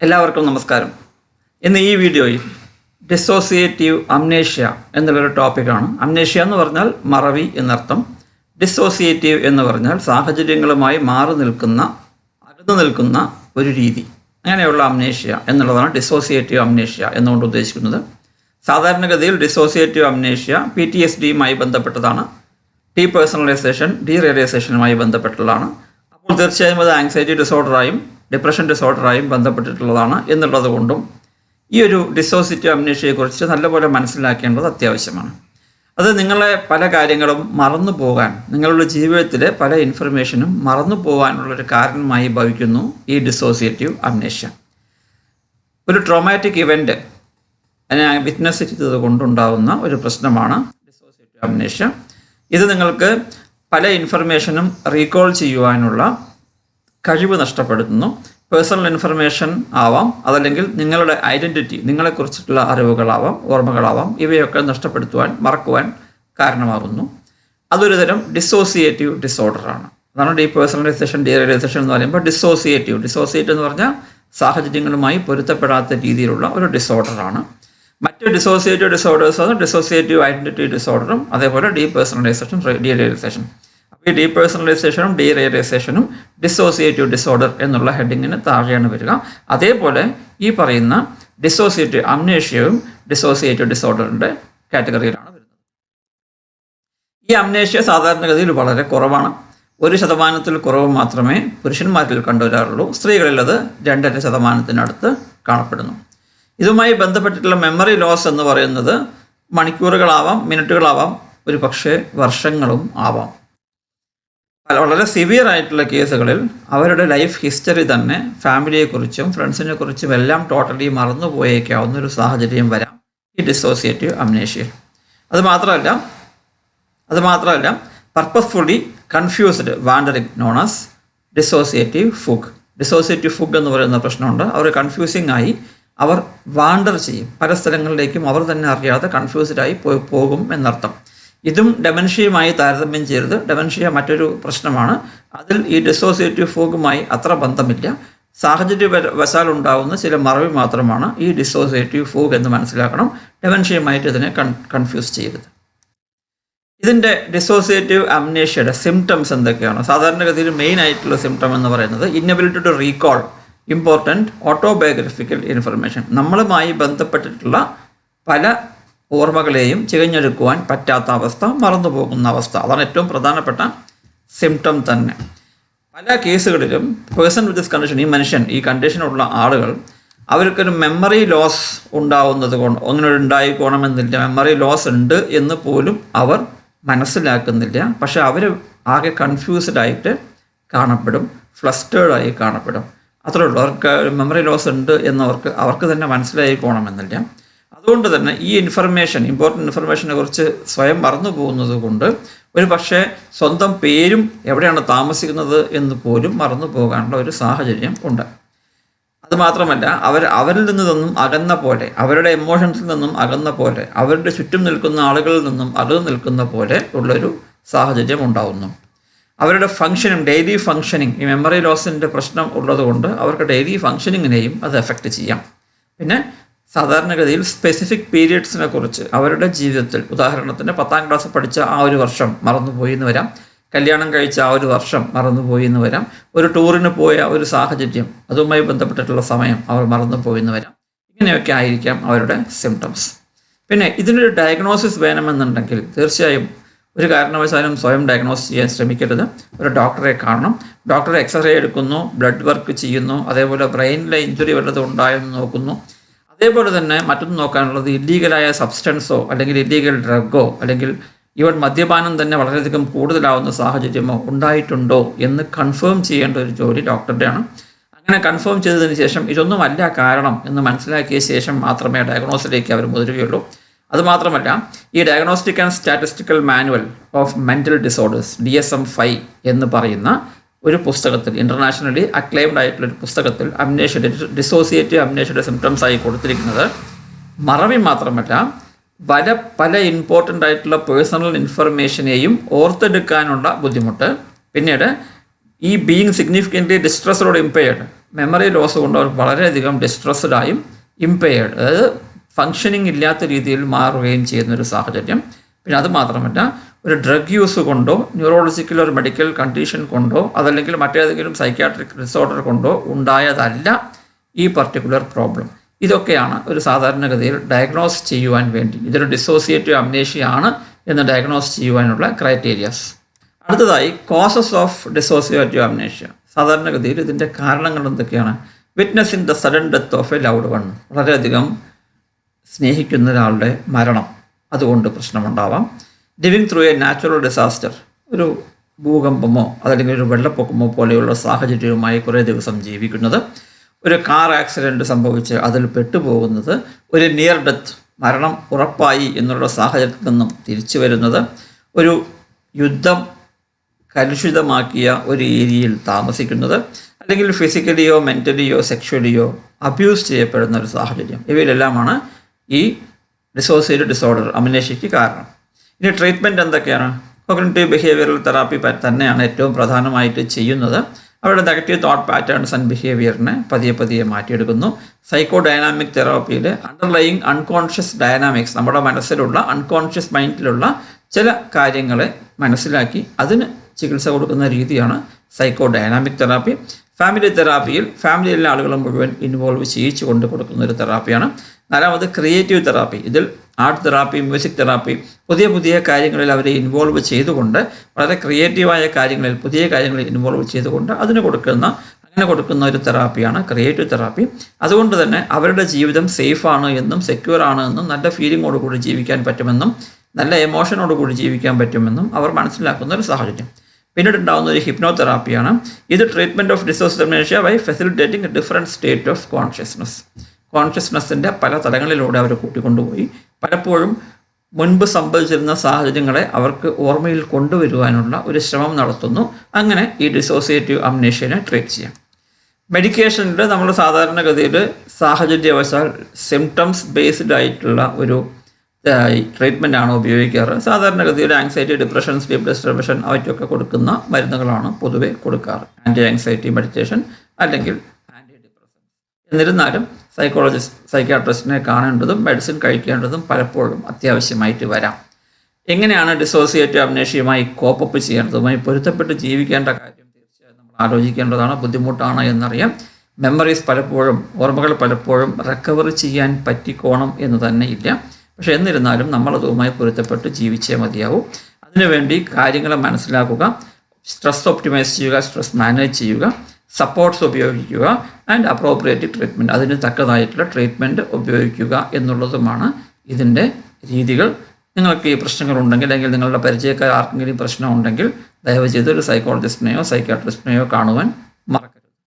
എല്ലാവർക്കും നമസ്കാരം. ഇന്ന് ഈ വീഡിയോയിൽ ഡിസോസിയേറ്റീവ് അംനേഷ്യ എന്നുള്ളൊരു ടോപ്പിക്കാണ്. അംനേഷ്യ എന്ന് പറഞ്ഞാൽ മറവി എന്നർത്ഥം. ഡിസോസിയേറ്റീവ് എന്ന് പറഞ്ഞാൽ സാഹചര്യങ്ങളുമായി അകന്നു നിൽക്കുന്ന ഒരു രീതി. അങ്ങനെയുള്ള അംനേഷ്യ എന്നുള്ളതാണ് ഡിസോസിയേറ്റീവ് അംനേഷ്യ എന്നുകൊണ്ട് ഉദ്ദേശിക്കുന്നത്. സാധാരണഗതിയിൽ ഡിസോസിയേറ്റീവ് അംനേഷ്യ PTSDയുമായി ബന്ധപ്പെട്ടതാണ്. ഡീപേഴ്സണലൈസേഷൻ, ഡീറിയലൈസേഷനുമായി ബന്ധപ്പെട്ടുള്ളതാണ്. അപ്പോൾ തീർച്ചയായും അത് ആങ്സൈറ്റി ഡിസോർഡറായും ഡിപ്രഷൻ ഡിസോർഡറായും ബന്ധപ്പെട്ടിട്ടുള്ളതാണ് എന്നുള്ളത് കൊണ്ടും ഈ ഒരു ഡിസോസിയേറ്റീവ് അംനേഷ്യയെക്കുറിച്ച് നല്ലപോലെ മനസ്സിലാക്കേണ്ടത് അത്യാവശ്യമാണ്. അത് നിങ്ങളെ പല കാര്യങ്ങളും മറന്നു പോകാൻ, നിങ്ങളുടെ ജീവിതത്തിലെ പല ഇൻഫർമേഷനും മറന്നു പോകാനുള്ളൊരു കാരണമായി ഭവിക്കുന്നു ഈ ഡിസോസിയേറ്റീവ് അംനേഷ്യ. ഒരു ട്രോമാറ്റിക് ഇവൻറ്റ് അതിനെ വിറ്റ്നസ് ചെയ്തത് കൊണ്ടുണ്ടാകുന്ന ഒരു പ്രശ്നമാണ് ഡിസോസിയേറ്റീവ് അംനേഷ്യ. ഇത് നിങ്ങൾക്ക് പല ഇൻഫർമേഷനും റീകോൾ ചെയ്യുവാനുള്ള കഴിവ് നഷ്ടപ്പെടുത്തുന്നു. പേഴ്സണൽ ഇൻഫർമേഷൻ ആവാം, അതല്ലെങ്കിൽ നിങ്ങളുടെ ഐഡൻറ്റിറ്റി, നിങ്ങളെക്കുറിച്ചിട്ടുള്ള അറിവുകളാവാം, ഓർമ്മകളാവാം, ഇവയൊക്കെ മറക്കുവാൻ കാരണമാകുന്നു. അതൊരു തരം ഡിസോസിയേറ്റീവ് ഡിസോർഡറാണ്. അതാണ് ഡീപേഴ്സണലൈസേഷൻ, ഡീറിയലൈസേഷൻ എന്ന് പറയുമ്പോൾ ഡിസോസിയേറ്റ് എന്ന് പറഞ്ഞാൽ സാഹചര്യങ്ങളുമായി പൊരുത്തപ്പെടാത്ത രീതിയിലുള്ള ഒരു ഡിസോർഡറാണ്. മറ്റ് ഡിസോസിയേറ്റീവ് ഡിസോർഡേഴ്സ് ഡിസോസിയേറ്റീവ് ഐഡൻറ്റിറ്റി ഡിസോർഡറും അതേപോലെ ഡീപേഴ്സണലൈസേഷൻ, ഡീറിയലൈസേഷൻ. ഈ ഡീപേഴ്സണലൈസേഷനും ഡീറിയലൈസേഷനും ഡിസോസിയേറ്റീവ് ഡിസോർഡർ എന്നുള്ള ഹെഡിങ്ങിന് താഴെയാണ് വരിക. അതേപോലെ ഈ പറയുന്ന ഡിസോസിയേറ്റീവ് അംനേഷ്യയും ഡിസോസിയേറ്റീവ് ഡിസോർഡറിൻ്റെ കാറ്റഗറിയിലാണ് വരുന്നത്. ഈ അംനേഷ്യ സാധാരണഗതിയിൽ വളരെ കുറവാണ്. 1% കുറവ് മാത്രമേ പുരുഷന്മാരിൽ കണ്ടുവരാറുള്ളൂ. സ്ത്രീകളിൽ അത് 2.5% കാണപ്പെടുന്നു. ഇതുമായി ബന്ധപ്പെട്ടിട്ടുള്ള മെമ്മറി ലോസ് എന്ന് പറയുന്നത് മണിക്കൂറുകളാവാം, മിനിറ്റുകളാവാം, ഒരു പക്ഷേ വർഷങ്ങളും ആവാം. വളരെ സിവിയർ ആയിട്ടുള്ള കേസുകളിൽ അവരുടെ ലൈഫ് ഹിസ്റ്ററി തന്നെ ഫാമിലിയെക്കുറിച്ചും ഫ്രണ്ട്സിനെ കുറിച്ചും എല്ലാം ടോട്ടലി മറന്നു പോയേക്കാവുന്ന ഒരു സാഹചര്യം വരാം ഈ ഡിസോസിയേറ്റീവ് അംനേഷ്യയിൽ. അതുമാത്രമല്ല purposefully confused wandering known as dissociative fugue എന്ന് പറയുന്ന പ്രശ്നമുണ്ട്. അവർ കൺഫ്യൂസിങ് ആയി അവർ വാണ്ടർ ചെയ്യും, പല സ്ഥലങ്ങളിലേക്കും അവർ തന്നെ അറിയാതെ കൺഫ്യൂസ്ഡായി പോകും എന്നർത്ഥം. ഇതും ഡെമൻഷ്യയുമായി താരതമ്യം ചെയ്തത്. ഡെമൻഷ്യ മറ്റൊരു പ്രശ്നമാണ്. അതിൽ ഈ ഡിസോസിയേറ്റീവ് ഫൂഗുമായി അത്ര ബന്ധമില്ല. സാഹചര്യവശാൽ ഉണ്ടാകുന്ന ചില മറവി മാത്രമാണ് ഈ ഡിസോസിയേറ്റീവ് ഫൂഗ് എന്ന് മനസ്സിലാക്കണം. ഡെമൻഷ്യയുമായിട്ട് ഇതിനെ കൺഫ്യൂസ് ചെയ്യരുത്. ഇതിൻ്റെ ഡിസോസിയേറ്റീവ് അംനേഷ്യയുടെ സിംറ്റംസ് എന്തൊക്കെയാണ്? സാധാരണഗതിയിൽ മെയിൻ ആയിട്ടുള്ള സിംറ്റം എന്ന് പറയുന്നത് inability to recall important autobiographical information. നമ്മളുമായി ബന്ധപ്പെട്ടിട്ടുള്ള പല ഓർമ്മകളെയും ചികഞ്ഞെടുക്കുവാൻ പറ്റാത്ത അവസ്ഥ, മറന്നു പോകുന്ന അവസ്ഥ. അതാണ് ഏറ്റവും പ്രധാനപ്പെട്ട സിംറ്റം തന്നെ. പല കേസുകളിലും പേഴ്സൺ വിത്ത് ദിസ് കണ്ടീഷൻ, ഈ കണ്ടീഷനുള്ള ആളുകൾ അവർക്കൊരു മെമ്മറി ലോസ് ഉണ്ടാവുന്നത് കൊണ്ട് അങ്ങനെ ഉണ്ടായിക്കോണമെന്നില്ല. മെമ്മറി ലോസ് ഉണ്ട് എന്ന് പോലും അവർ മനസ്സിലാക്കുന്നില്ല. പക്ഷെ അവർ ആകെ കൺഫ്യൂസ്ഡ് ആയിട്ട് കാണപ്പെടും, ഫ്ലസ്റ്റേർഡായി കാണപ്പെടും. അത്രേ ഉള്ളൂ. അവർക്ക് മെമ്മറി ലോസ് ഉണ്ട് അവർക്ക് തന്നെ മനസ്സിലായിക്കോണമെന്നില്ല. അതുകൊണ്ട് തന്നെ ഈ ഇമ്പോർട്ടൻ്റ് ഇൻഫർമേഷനെ കുറിച്ച് സ്വയം മറന്നു പോകുന്നത് കൊണ്ട് ഒരു പക്ഷേ സ്വന്തം പേരും എവിടെയാണ് താമസിക്കുന്നത് എന്ന് പോലും മറന്നു പോകാനുള്ള ഒരു സാഹചര്യം ഉണ്ട്. അതുമാത്രമല്ല അവരിൽ നിന്നും അകന്ന പോലെ, അവരുടെ എമോഷൻസിൽ നിന്നും അകന്ന പോലെ, അവരുടെ ചുറ്റും നിൽക്കുന്ന ആളുകളിൽ നിന്നും അകന്നു നിൽക്കുന്ന പോലെ ഉള്ളൊരു സാഹചര്യം ഉണ്ടാകുന്നു. അവരുടെ ഡെയിലി ഫങ്ഷനിങ്, ഈ മെമ്മറി ലോസിൻ്റെ പ്രശ്നം ഉള്ളതുകൊണ്ട് അവർക്ക് ഡെയിലി ഫങ്ഷനിങ്ങിനെയും അത് എഫക്റ്റ് ചെയ്യാം. പിന്നെ സാധാരണഗതിയിൽ സ്പെസിഫിക് പീരിയഡ്സിനെ കുറിച്ച് അവരുടെ ജീവിതത്തിൽ, ഉദാഹരണത്തിന് 10ാം ക്ലാസ് പഠിച്ച ആ ഒരു വർഷം മറന്നുപോയി എന്ന് വരാം, കല്യാണം കഴിച്ച ആ ഒരു വർഷം മറന്നുപോയി എന്ന് വരാം, ഒരു ടൂറിന് പോയ ഒരു സാഹചര്യം, അതുമായി ബന്ധപ്പെട്ടിട്ടുള്ള സമയം അവർ മറന്നുപോയി എന്ന് വരാം. ഇങ്ങനെയൊക്കെ ആയിരിക്കാം അവരുടെ സിംറ്റംസ്. പിന്നെ ഇതിനൊരു ഡയഗ്നോസിസ് വേണമെന്നുണ്ടെങ്കിൽ തീർച്ചയായും ഒരു കാരണവശാലും സ്വയം ഡയഗ്നോസ് ചെയ്യാൻ ശ്രമിക്കരുത്. ഒരു ഡോക്ടറെ കാണണം. ഡോക്ടറെ എക്സ്റേ എടുക്കുന്നു, ബ്ലഡ് വർക്ക് ചെയ്യുന്നു, അതേപോലെ ബ്രെയിനിലെ ഇഞ്ചുറി വല്ലതും ഉണ്ടായെന്ന് നോക്കുന്നു. അതേപോലെ തന്നെ മറ്റൊന്ന് നോക്കാനുള്ളത് ഇല്ലീഗലായ സബ്സ്റ്റൻസോ അല്ലെങ്കിൽ ഇല്ലീഗൽ ഡ്രഗോ അല്ലെങ്കിൽ ഈവൻ മദ്യപാനം തന്നെ വളരെയധികം കൂടുതലാവുന്ന സാഹചര്യമോ ഉണ്ടായിട്ടുണ്ടോ എന്ന് കൺഫേം ചെയ്യേണ്ട ഒരു ജോലി ഡോക്ടറുടെയാണ്. അങ്ങനെ കൺഫേം ചെയ്തതിന് ശേഷം ഇതൊന്നുമല്ല കാരണം എന്ന് മനസ്സിലാക്കിയ ശേഷം മാത്രമേ ഡയഗ്നോസിലേക്ക് അവർ മുതിരുകയുള്ളൂ. അതുമാത്രമല്ല ഈ diagnostic and statistical manual of mental disorders DSM-5 എന്ന് പറയുന്ന ഒരു പുസ്തകത്തിൽ, ഇൻ്റർനാഷണലി അക്ലെയിംഡ് ആയിട്ടുള്ളൊരു പുസ്തകത്തിൽ ഡിസോസിയേറ്റീവ് അംനേഷ്യയുടെ സിംറ്റംസ് ആയി കൊടുത്തിരിക്കുന്നത് മറവി മാത്രമല്ല പല ഇമ്പോർട്ടൻ്റ് ആയിട്ടുള്ള പേഴ്സണൽ ഇൻഫർമേഷനെയും ഓർത്തെടുക്കാനുള്ള ബുദ്ധിമുട്ട്, പിന്നീട് ഈ being significantly distressed or impaired, memory loss കൊണ്ട് അവർ വളരെയധികം ഡിസ്ട്രസ്ഡായും ഇംപെയർഡ്, അതായത് ഫങ്ഷനിങ് ഇല്ലാത്ത രീതിയിൽ മാറുകയും ചെയ്യുന്നൊരു സാഹചര്യം. പിന്നെ അത് മാത്രമല്ല, ഒരു ഡ്രഗ് യൂസ് കൊണ്ടോ ന്യൂറോളജിക്കൽ ഒരു മെഡിക്കൽ കണ്ടീഷൻ കൊണ്ടോ അതല്ലെങ്കിൽ മറ്റേതെങ്കിലും സൈക്യാട്രിക് ഡിസോർഡർ കൊണ്ടോ ഉണ്ടായതല്ല ഈ പർട്ടിക്കുലർ പ്രോബ്ലം. ഇതൊക്കെയാണ് ഒരു സാധാരണഗതിയിൽ ഡയഗ്നോസ് ചെയ്യുവാൻ വേണ്ടി, ഇതൊരു ഡിസോസിയേറ്റീവ് അംനേഷ്യ ആണ് എന്ന് ഡയഗ്നോസ് ചെയ്യുവാനുള്ള ക്രൈറ്റീരിയാസ്. അടുത്തതായി കോസസ് ഓഫ് ഡിസോസിയേറ്റീവ് അംനേഷ്യ. സാധാരണഗതിയിൽ ഇതിൻ്റെ കാരണങ്ങൾ എന്തൊക്കെയാണ്? Witnessing the sudden death of a loved one, വളരെയധികം സ്നേഹിക്കുന്ന ഒരാളുടെ മരണം, അതുകൊണ്ട് പ്രശ്നമുണ്ടാവാം. Living through a natural disaster, ഒരു ഭൂകമ്പമോ അതല്ലെങ്കിൽ ഒരു വെള്ളപ്പൊക്കമോ പോലെയുള്ള സാഹചര്യവുമായി കുറേ ദിവസം ജീവിക്കുന്നത്, ഒരു കാർ ആക്സിഡൻറ്റ് സംഭവിച്ച് അതിൽ പെട്ടുപോകുന്നത്, ഒരു നിയർ ഡെത്ത്, മരണം ഉറപ്പായി എന്നുള്ള സാഹചര്യത്തിൽ നിന്നും തിരിച്ചു വരുന്നത്, ഒരു യുദ്ധം കലുഷിതമാക്കിയ ഒരു ഏരിയയിൽ താമസിക്കുന്നത്, അല്ലെങ്കിൽ ഫിസിക്കലിയോ മെൻ്റലിയോ സെക്ഷുവലിയോ അബ്യൂസ് ചെയ്യപ്പെടുന്ന ഒരു സാഹചര്യം, ഇവയിലെല്ലാമാണ് ഈ ഡിസോസിയേറ്റീവ് ഡിസോർഡർ അംനേഷ്യയ്ക്ക് കാരണം. ഇനി ട്രീറ്റ്മെൻറ്റ് എന്തൊക്കെയാണ്? കോഗ്നിറ്റീവ് ബിഹേവിയറൽ തെറാപ്പി തന്നെയാണ് ഏറ്റവും പ്രധാനമായിട്ട് ചെയ്യുന്നത്. അവരുടെ നെഗറ്റീവ് തോട്ട് പാറ്റേൺസ് ആൻഡ് ബിഹേവിയറിനെ പതിയെ പതിയെ മാറ്റിയെടുക്കുന്നു. സൈക്കോ ഡൈനാമിക് തെറാപ്പിയിൽ അണ്ടർലൈയിങ് അൺകോൺഷ്യസ് ഡൈനാമിക്സ്, നമ്മുടെ മനസ്സിലുള്ള അൺകോൺഷ്യസ് മൈൻഡിലുള്ള ചില കാര്യങ്ങളെ മനസ്സിലാക്കി അതിന് ചികിത്സ കൊടുക്കുന്ന രീതിയാണ് സൈക്കോ ഡൈനാമിക് തെറാപ്പി. ഫാമിലി തെറാപ്പിയിൽ ഫാമിലിയിലെ ആളുകളെ മുഴുവൻ ഇൻവോൾവ് ചെയ്യിച്ചു കൊണ്ട് കൊടുക്കുന്ന ഒരു തെറാപ്പിയാണ്. നാലാമത് ക്രിയേറ്റീവ് തെറാപ്പി. ഇതിൽ ആർട്ട് തെറാപ്പി, മ്യൂസിക് തെറാപ്പി, പുതിയ പുതിയ കാര്യങ്ങളിൽ അവരെ ഇൻവോൾവ് ചെയ്തുകൊണ്ട്, വളരെ ക്രിയേറ്റീവായ കാര്യങ്ങളിൽ, പുതിയ കാര്യങ്ങളിൽ ഇൻവോൾവ് ചെയ്തുകൊണ്ട് അങ്ങനെ കൊടുക്കുന്ന ഒരു തെറാപ്പിയാണ് ക്രിയേറ്റീവ് തെറാപ്പി. അതുകൊണ്ട് തന്നെ അവരുടെ ജീവിതം സേഫാണ് എന്നും സെക്യൂർ ആണ് എന്നും നല്ല ഫീലിങ്ങോടുകൂടി ജീവിക്കാൻ പറ്റുമെന്നും നല്ല എമോഷനോടുകൂടി ജീവിക്കാൻ പറ്റുമെന്നും അവർ മനസ്സിലാക്കുന്ന ഒരു സാഹചര്യം. പിന്നീട് ഉണ്ടാകുന്ന ഒരു ഹിപ്നോ തെറാപ്പിയാണ്. ഇത് treatment of dissociative amnesia by facilitating a different state of കോൺഷ്യസ്നെസ്സിൻ്റെ പല തലങ്ങളിലൂടെ അവർ കൂട്ടിക്കൊണ്ടുപോയി പലപ്പോഴും മുൻപ് സംഭവിച്ചിരുന്ന സാഹചര്യങ്ങളെ അവർക്ക് ഓർമ്മയിൽ കൊണ്ടുവരുവാനുള്ള ഒരു ശ്രമം നടത്തുന്നു. അങ്ങനെ ഈ ഡിസോസിയേറ്റീവ് അംനേഷ്യനെ ട്രീറ്റ് ചെയ്യാം. മെഡിക്കേഷനിൽ നമ്മൾ സാധാരണഗതിയിൽ സാഹചര്യവശാൽ സിംറ്റംസ് ബേസ്ഡ് ആയിട്ടുള്ള ഒരു ട്രീറ്റ്മെൻ്റ് ആണ് ഉപയോഗിക്കാറ്. സാധാരണഗതിയിൽ ആങ്സൈറ്റി, ഡിപ്രഷൻ, സ്ലീപ്പ് ഡിസ്റ്റർബേഷൻ അവയ്ക്കൊക്കെ കൊടുക്കുന്ന മരുന്നുകളാണ് പൊതുവെ കൊടുക്കാറ്. ആൻറ്റി ആങ്സൈറ്റി മെഡിറ്റേഷൻ അല്ലെങ്കിൽ ആൻറ്റി ഡിപ്രഷൻ. എന്നിരുന്നാലും സൈക്യാട്രിസ്റ്റിനെ കാണേണ്ടതും മെഡിസിൻ കഴിക്കേണ്ടതും പലപ്പോഴും അത്യാവശ്യമായിട്ട് വരാം. എങ്ങനെയാണ് ഡിസോസിയേറ്റീവ് അംനേഷ്യയുമായി കോപ്പപ്പ് ചെയ്യേണ്ടതുമായി പൊരുത്തപ്പെട്ട് ജീവിക്കേണ്ട കാര്യം തീർച്ചയായും നമ്മൾ ആലോചിക്കേണ്ടതാണ്. ബുദ്ധിമുട്ടാണ് എന്നറിയാം. മെമ്മറീസ് പലപ്പോഴും, ഓർമ്മകൾ പലപ്പോഴും റിക്കവർ ചെയ്യാൻ പറ്റിക്കോണം എന്ന് തന്നെ ഇല്ല. പക്ഷേ എന്നിരുന്നാലും നമ്മളതുമായി പൊരുത്തപ്പെട്ട് ജീവിച്ചേ മതിയാവും. അതിനുവേണ്ടി കാര്യങ്ങളെ മനസ്സിലാക്കുക, സ്ട്രെസ് ഒപ്റ്റിമൈസ് ചെയ്യുക, സ്ട്രെസ് മാനേജ് ചെയ്യുക, സപ്പോർട്ട്സ് ഉപയോഗിക്കുക ആൻഡ് അപ്രോപ്രിയേറ്റ് ട്രീറ്റ്മെൻറ്റ്, അതിന് തക്കതായിട്ടുള്ള ട്രീറ്റ്മെൻറ്റ് ഉപയോഗിക്കുക എന്നുള്ളതുമാണ് ഇതിൻ്റെ രീതികൾ. നിങ്ങൾക്ക് ഈ പ്രശ്നങ്ങളുണ്ടെങ്കിൽ അല്ലെങ്കിൽ നിങ്ങളുടെ പരിചയക്കാർ ആർക്കെങ്കിലും പ്രശ്നമുണ്ടെങ്കിൽ ദയവ് ചെയ്ത് ഒരു സൈക്കോളജിസ്റ്റിനെയോ സൈക്യാട്രിസ്റ്റിനെയോ കാണുവാൻ